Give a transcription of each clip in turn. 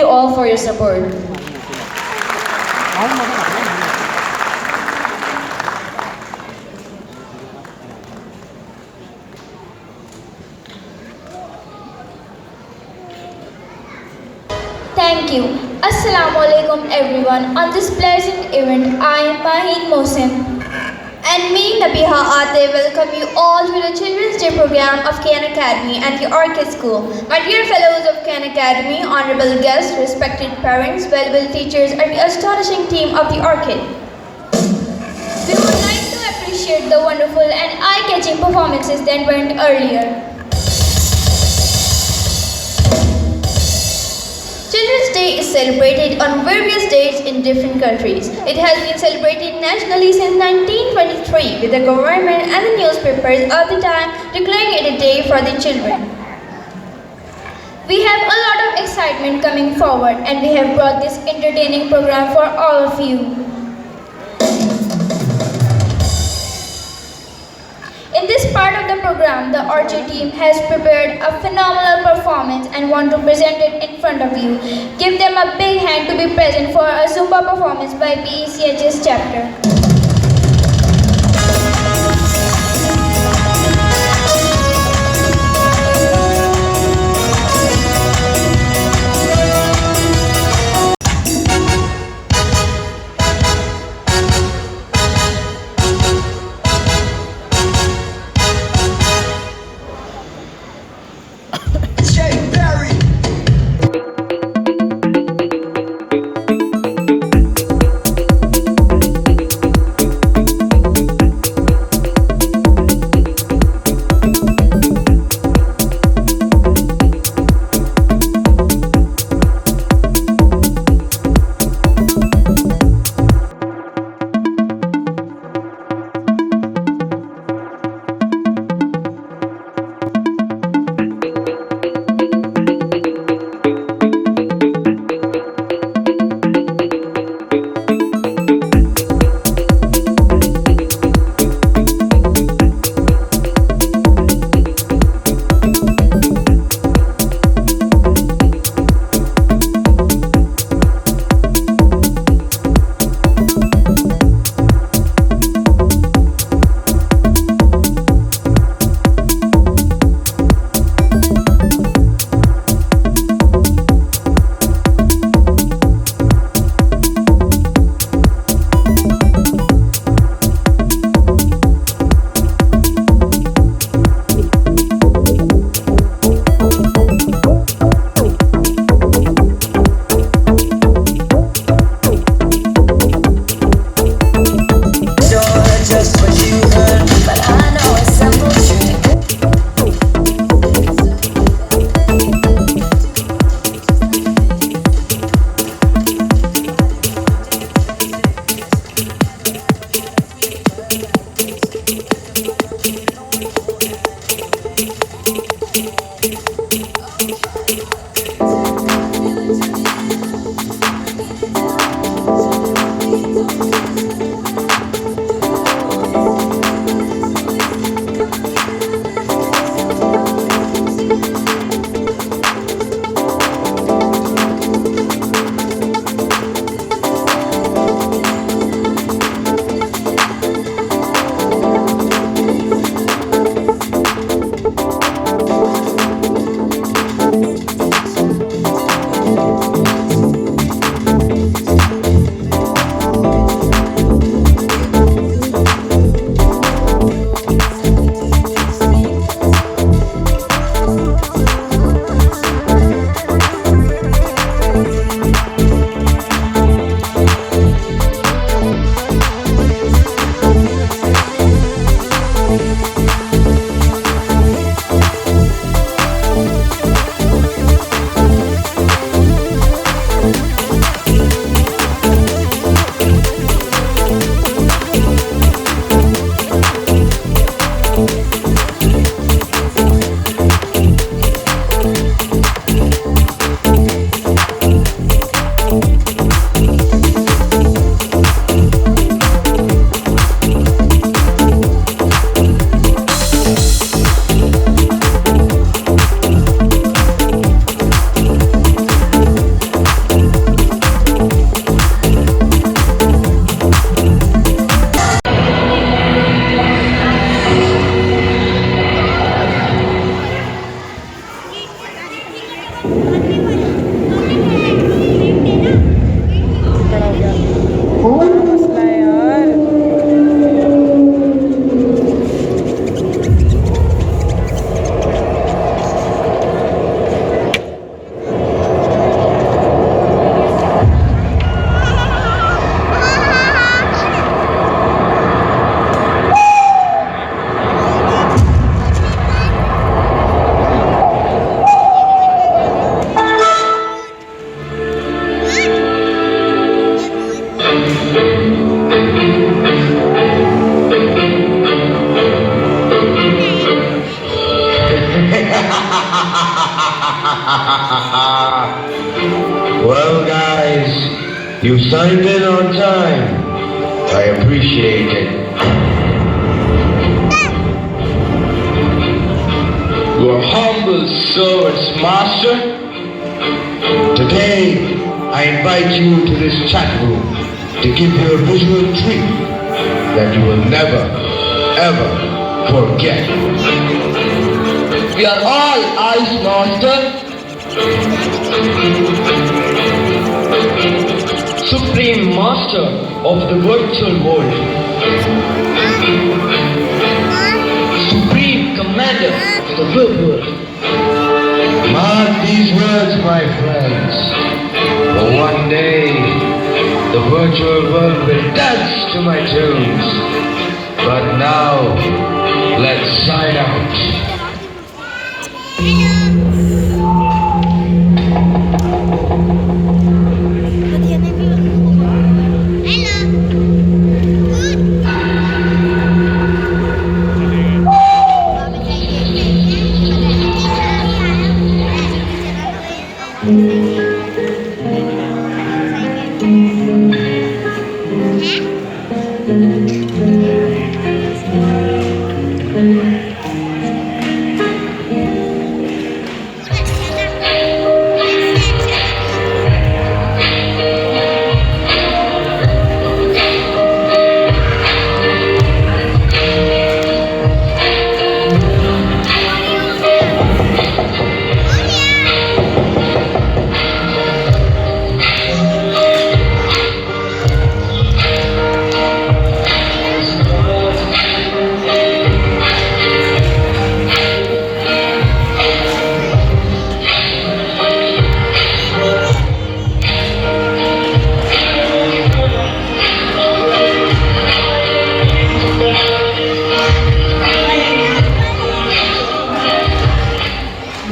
you all for your support. Thank you. Assalamu alaikum everyone. On this pleasant event, I am Maheen Mohsin. And me, Nabiha Ate, welcome you all to the Children's Day program of Khan Academy and the Orchid School. My dear fellows of Khan Academy, honorable guests, respected parents, valuable teachers, and the astonishing team of the Orchid. We would like to appreciate the wonderful and eye-catching performances that went earlier. Children's Day is celebrated on various dates in different countries. It has been celebrated nationally since 1923, with the government and the newspapers of the time declaring it a day for the children. We have a lot of excitement coming forward, and we have brought this entertaining program for all of you. In this part of the program, the Orchid team has prepared a phenomenal performance and want to present it in front of you. Give them a big hand to be present for a Zumba performance by PECHS chapter. Well, guys, you signed in on time. I appreciate it. Your humble servants, master. Today, I invite you to this chat room to give you a visual treat that you will never, ever forget. We are all eyes, master. Supreme master of the virtual world. Supreme commander of the real world. Mark these words, my friends. For one day, the virtual world will dance to my tunes. But now, let's sign out.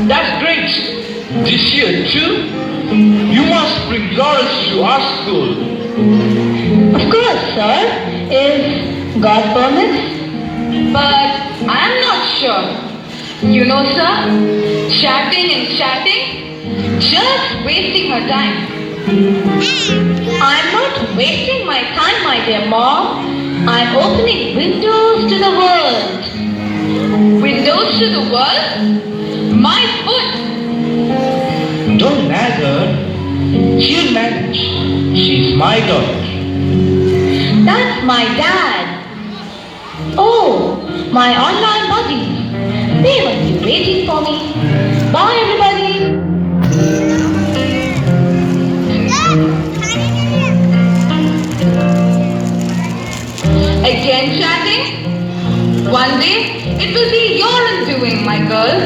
That's great! This year too? You must bring laurels to our school. Of course, sir, if God permits. But I am not sure. You know, sir, chatting and chatting, just wasting her time. I'm not wasting my time, my dear mom. I'm opening windows to the world. Windows to the world? My foot! Don't nag her. She'll manage. She's my daughter. That's my dad. Oh, my online buddies. They must be waiting for me. Bye, everybody. Again chatting? One day, it will be your undoing, my girl.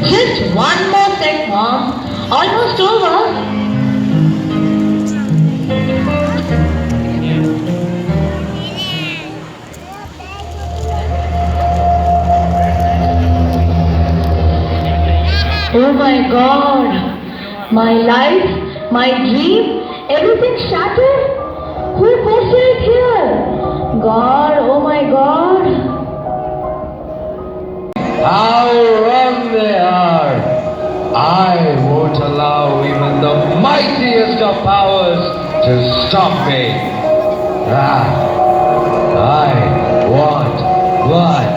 Just one more sec, Mom. Almost over. Oh my God. My life, my dream, everything shattered? Who posted it here? God, oh my God. How wrong they are! I won't allow even the mightiest of powers to stop me. I want blood.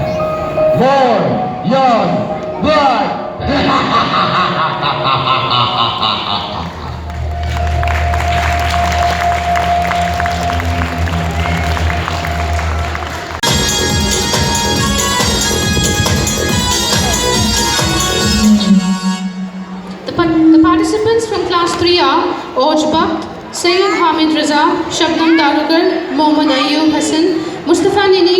More young blood! The participants from class 3 are Oj Bakt, Sayyid Hamid Raza, Shabnam Darugar, Mohammad Ayub Hassan, Mustafa Nini.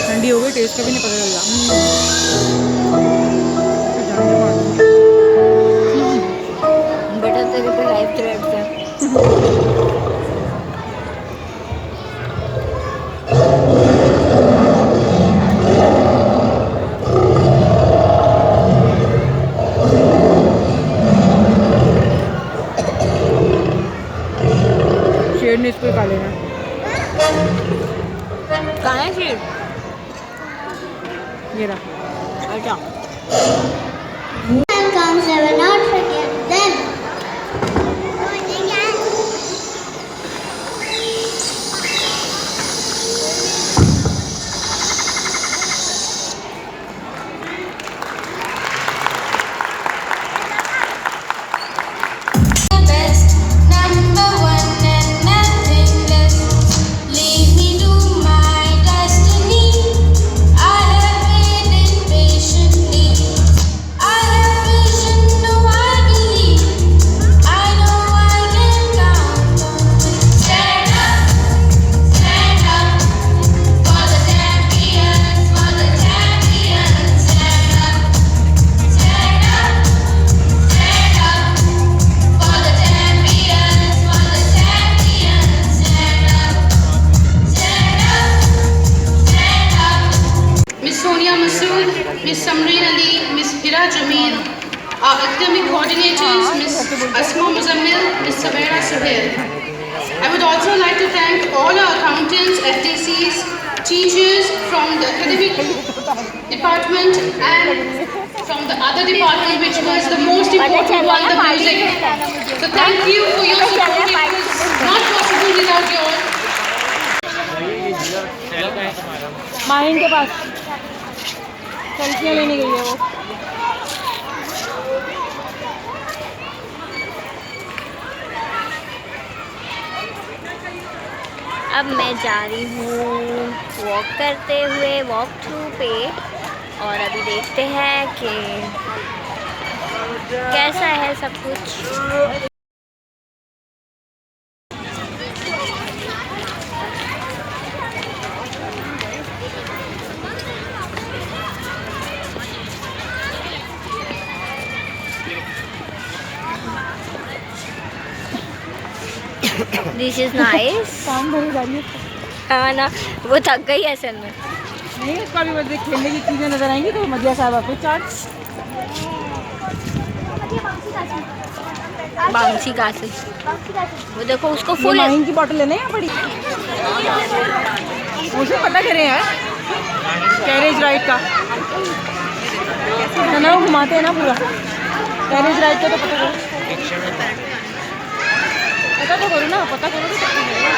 ठंडी हो गई, test का भी नहीं पता चल रहा। बेटा तेरे पे लाइव थ्रेड्स है। हमने इसको ही खा लेना। कहाँ है फिर? ये रहा। अच्छा comes, I will not forget them. Best, number one and nothing less. Lead me to my destiny. I have waited patiently. I have vision, no I believe. I know I can count on it. Stand up for the champions, for the champions. Stand up for the champions, for the champions. Stand up. Miss Sonia Masood, Miss Samreen Ali, Miss Hira Jameel, our academic coordinators, Miss Asma Muzammil, Miss Sabera Suhail. I would also like to thank all our accountants, FTCs, teachers from the academic department and from the other department, which was the most important one, the music. So thank you for your support. It was not possible without your. Mahin के पास सेल्फियाँ लेने गई है वो। अब मैं जा रही हूँ वॉक करते हुए वॉक थ्रू पे, और अभी देखते हैं कि कैसा है सब कुछ। This is nice. काम भरी जा रही है। हाँ ना, वो थक गई है असल में। नहीं उसका भी बस खेलने की चीज़ें नजर आएंगी तो मदिया साहब आपको चार्ट बाउंसी कासल, वो देखो उसको फुल। माहिन की बॉटल लेना है पड़ी। मुझे पता करें यार कैरेज राइड का ना, वो घुमाते हैं ना पूरा कैरेज राइड का, तो पता करो, पता तो करो ना, पता करो तो सकती है।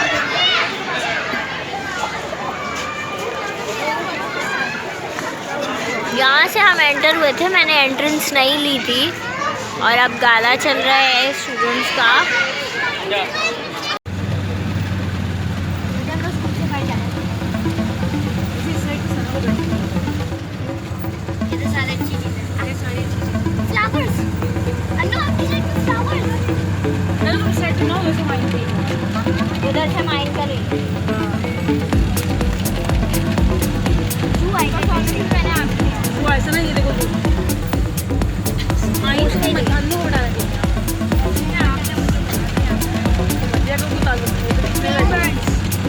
यहाँ से हम एंटर हुए थे, मैंने एंट्रेंस नहीं ली थी, और अब गाला चल रहा है स्टूडेंट्स का। उधर से माइन कर रही वो ऐसा ना, ये देखो माहिन को मत अंदर उड़ा दे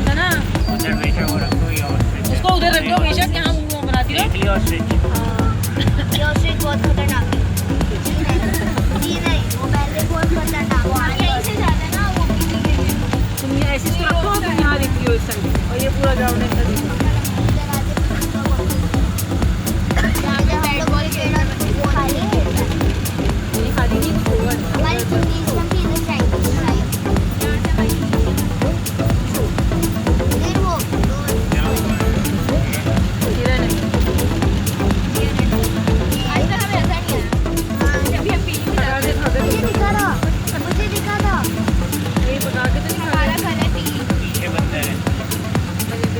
है ना, उसको उधर रख दो बेशक, यहाँ वो बनाती रहो। बहुत खतरनाक है। नहीं वो पहले बहुत खतरनाक यहीं से जाते हैं ना, वो पीछे के लिए। तुम ये ऐसे इसको रखो, तुम यहाँ देखती हो इस साइड, और ये पूरा ग्राउंड है।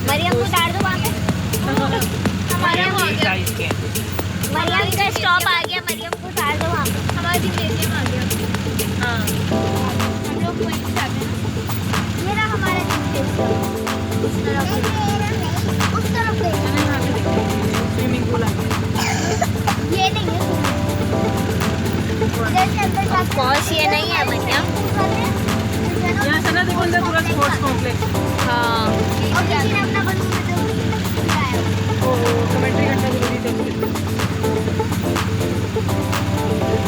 मरियम को उतार दो वहाँ पे। मरियम का स्टॉप आ गया, मरियम को उतार दो वहाँ पे। हमारा जिम्नेजियम आ गया। हाँ हम लोग वहीं से जाते हैं। ये रहा हमारा जिम्नेजियम। उस तरफ स्विमिंग पूल है ये नहीं है। ऑफ कोर्स ये नहीं है मरियम। यहाँ से ना देखो अंदर पूरा स्पोर्ट्स कॉम्प्लेक्स। हाँ कमेंट्री घंटा जरूरी थे।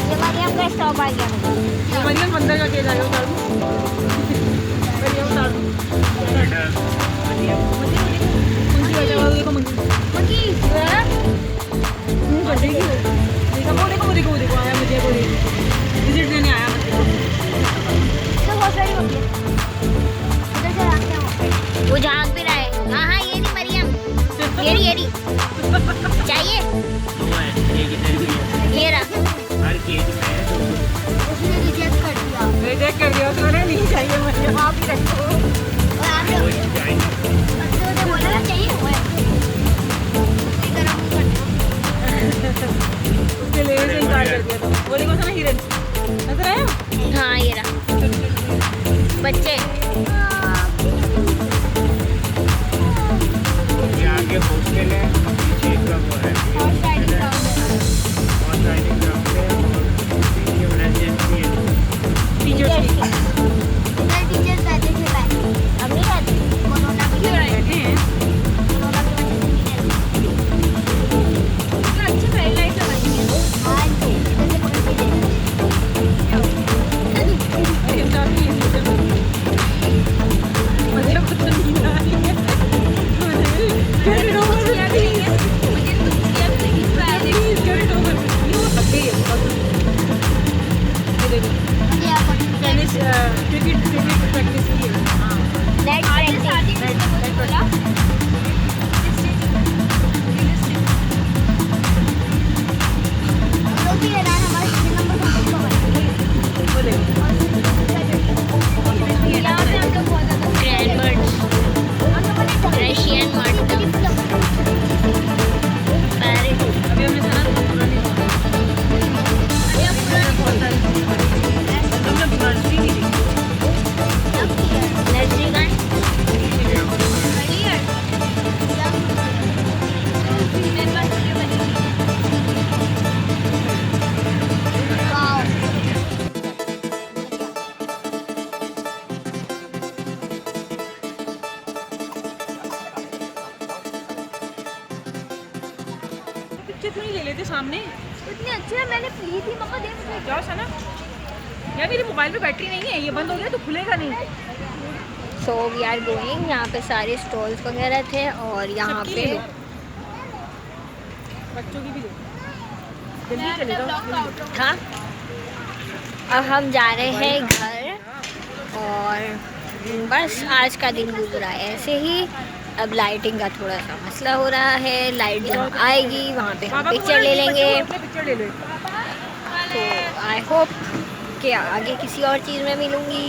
ये मरियम का स्टॉप आ गया। मरियम अंदर का के जाए उतार दो, मरियम उतार दो। वो झांक भी रहा है। हाँ हाँ, ये नहीं मरियम, ये रही चाहिए, ये रहा। उसने रिजेक्ट कर दिया उसने, नहीं चाहिए मुझे, आप ही रखो। बोला ना चाहिए हुआ है, उसके लिए से इनकार कर दिया था। वो देखो ना हिरन नजर आया। हाँ ये रहा बच्चे। ये आगे हॉस्टल है, पीछे का वो है हॉर्स राइडिंग ग्राउंड है, और पीछे रेजिडेंसी है। टीचर्स रहते थे पहले, अब नहीं रहते। कोरोना की वजह से, कोरोना की वजह से नहीं रहते। अच्छी फेरी लाइट लगाई है। हाँ जी, जैसे पकड़ के मुझे कुछ नहीं आ रही है। क्यों नहीं ले लेते सामने? इतनी अच्छी है, मैंने ली थी मम्मा, देख जाओ सना। यार मेरे मोबाइल पे बैटरी नहीं है, ये बंद हो गया तो खुलेगा नहीं। So we are going. यहाँ पे सारे स्टॉल्स वगैरह थे और यहाँ पे बच्चों की भी जल्दी चले जाओ। हाँ, अब हम जा रहे हैं घर और बस आज का दिन गुजरा है ऐसे ही। अब लाइटिंग का थोड़ा सा मसला हो रहा है, लाइट जब आएगी वहाँ पे हम पिक्चर ले लेंगे। तो आई होप कि आगे किसी और चीज़ में मिलूँगी।